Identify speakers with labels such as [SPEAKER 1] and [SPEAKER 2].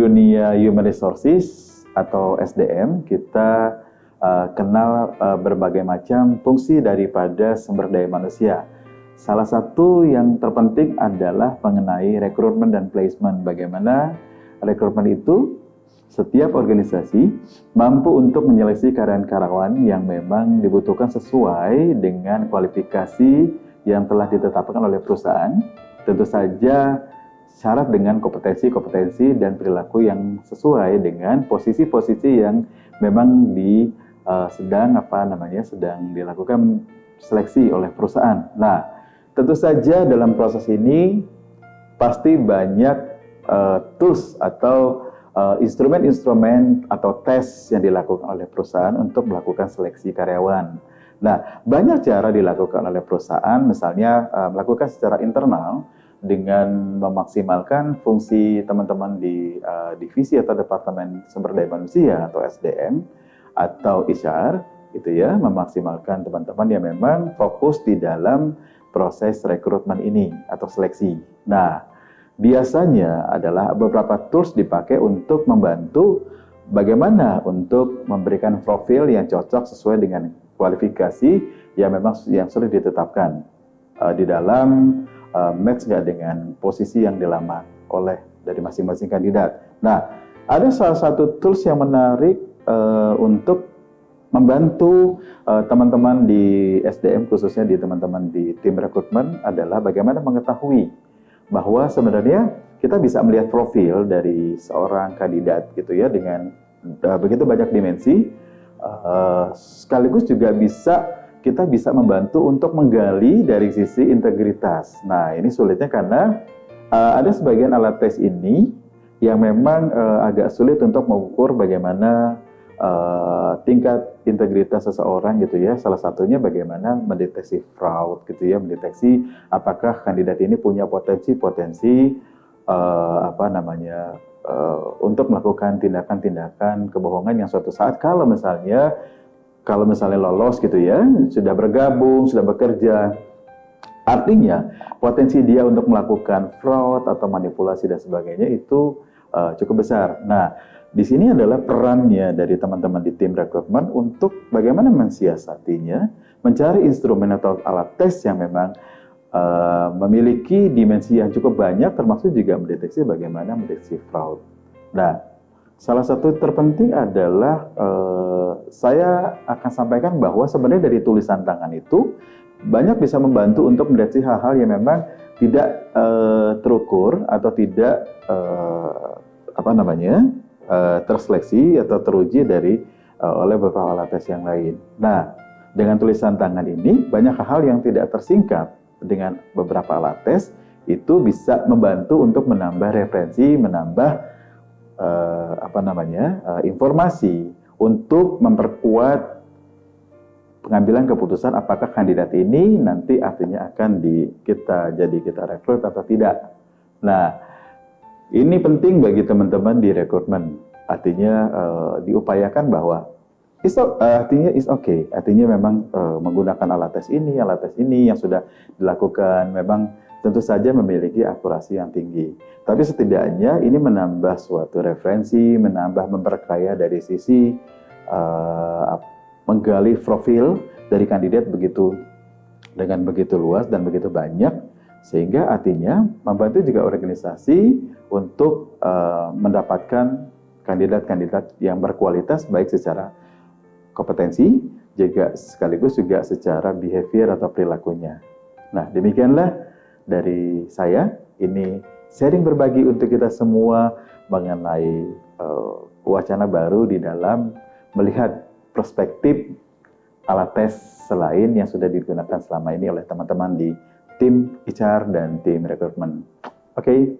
[SPEAKER 1] dunia human resources atau SDM, kita kenal berbagai macam fungsi daripada sumber daya manusia. Salah satu yang terpenting adalah mengenai rekrutmen dan placement. Bagaimana rekrutmen itu setiap organisasi mampu untuk menyeleksi karyawan-karyawan yang memang dibutuhkan sesuai dengan kualifikasi yang telah ditetapkan oleh perusahaan. Tentu saja syarat dengan kompetensi dan perilaku yang sesuai dengan posisi-posisi yang memang sedang dilakukan seleksi oleh perusahaan. Nah, tentu saja dalam proses ini pasti banyak tools atau instrumen-instrumen atau tes yang dilakukan oleh perusahaan untuk melakukan seleksi karyawan. Nah, banyak cara dilakukan oleh perusahaan, misalnya melakukan secara internal dengan memaksimalkan fungsi teman-teman di divisi atau departemen sumber daya manusia atau SDM atau HR, gitu ya, memaksimalkan teman-teman yang memang fokus di dalam proses rekrutmen ini atau seleksi. Nah, biasanya adalah beberapa tools dipakai untuk membantu bagaimana untuk memberikan profil yang cocok sesuai dengan kualifikasi yang memang yang sudah ditetapkan di dalam match nggak dengan posisi yang dilamar oleh dari masing-masing kandidat. Nah, ada salah satu tools yang menarik untuk membantu teman-teman di SDM, khususnya di teman-teman di tim rekrutmen, adalah bagaimana mengetahui bahwa sebenarnya kita bisa melihat profil dari seorang kandidat gitu ya dengan begitu banyak dimensi, sekaligus juga kita bisa membantu untuk menggali dari sisi integritas. Nah, ini sulitnya karena ada sebagian alat tes ini yang memang agak sulit untuk mengukur bagaimana tingkat integritas seseorang gitu ya. Salah satunya bagaimana mendeteksi fraud gitu ya, mendeteksi apakah kandidat ini punya potensi untuk melakukan tindakan-tindakan kebohongan yang suatu saat kalau misalnya lolos gitu ya, sudah bergabung, sudah bekerja, artinya potensi dia untuk melakukan fraud atau manipulasi dan sebagainya itu cukup besar. Nah, di sini adalah perannya dari teman-teman di tim rekrutmen untuk bagaimana mensiasatinya, mencari instrumen atau alat tes yang memang memiliki dimensi yang cukup banyak, termasuk juga mendeteksi bagaimana mendeteksi fraud. Nah, salah satu terpenting adalah saya akan sampaikan bahwa sebenarnya dari tulisan tangan itu banyak bisa membantu untuk mendeteksi hal-hal yang memang tidak terukur atau tidak terseleksi atau teruji oleh beberapa alat tes yang lain. Nah, dengan tulisan tangan ini banyak hal yang tidak tersingkap dengan beberapa alat tes itu bisa membantu untuk menambah referensi, menambah informasi untuk memperkuat pengambilan keputusan apakah kandidat ini nanti artinya akan kita rekrut atau tidak. Nah, ini penting bagi teman-teman di rekrutmen. Artinya diupayakan bahwa artinya is okay. Artinya memang menggunakan alat tes ini yang sudah dilakukan memang tentu saja memiliki akurasi yang tinggi. Tapi setidaknya ini menambah suatu referensi, memperkaya dari sisi menggali profil dari kandidat dengan begitu luas dan begitu banyak, sehingga artinya membantu juga organisasi untuk mendapatkan kandidat-kandidat yang berkualitas baik secara kompetensi, juga sekaligus juga secara behavior atau perilakunya. Nah, demikianlah dari saya, ini sharing berbagi untuk kita semua mengenai wacana baru di dalam melihat perspektif alat tes selain yang sudah digunakan selama ini oleh teman-teman di tim HR dan tim rekrutmen. Oke.